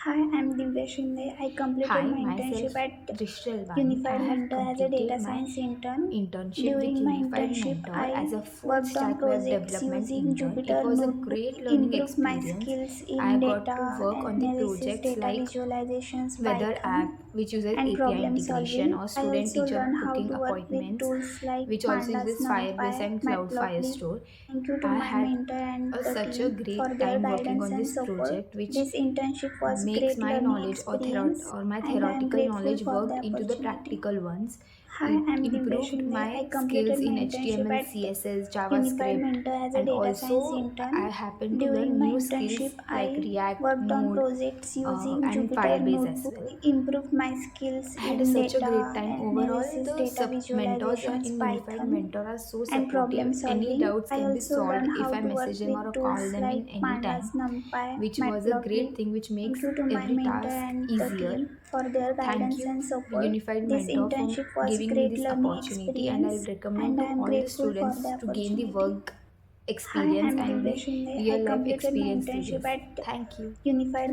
Hi, I'm Divya Shinde. I completed Hi, my internship myself at Drishtral Vani. I Unified have Mentor as a completed data my science intern. internship with During my Unified internship, Mentor I as a full worked on stack web projects development using intern. It Jupyter was a Notebook, great learning improved my experience. skills I in got to data work on the analysis, projects data like visualizations, weather app, Python, which uses and API problem integration, solving. or I student also teacher learned how booking to work with appointments, tools like which also Pandas, uses Firebase NumPy, and Cloud Matplotlib. Firestore. Thank you to I my had mentor and the such a team for great their time working guidance on and this support. project, which This internship was makes great my learning knowledge experience or my and I am theoretical grateful knowledge for the worked into the opportunity. practical ones. Hi, It I'm Divya improved Shinde. I my skills completed my in internship HTML, at CSS, Unified JavaScript, Mentor as a and data science also I intern. happened to learn During my new skills internship, like I React, worked on Node, projects using and Jupyter Firebase as Notebook, well. improved my skills I had in such a great data time. Overall, analysis, the data mentors visualizations, in Unified Python, Mentor are so and supportive. problem Any solving. doubts I can be also solved learned if how I to message work them or with call tools them like in any Pandas, time, NumPy, which was a great Matplotlib. thing which Thank makes you to my every mentor task and the easier. team for their Thank guidance you, and support. Unified This Mentor, for internship was giving me great this learning opportunity, and I'll experience recommend and I to am all the grateful for students the to gain the opportunity. work Hi, experience I'm and Divya the Shinde. I real life completed my experience through internship this. at Thank you. Unified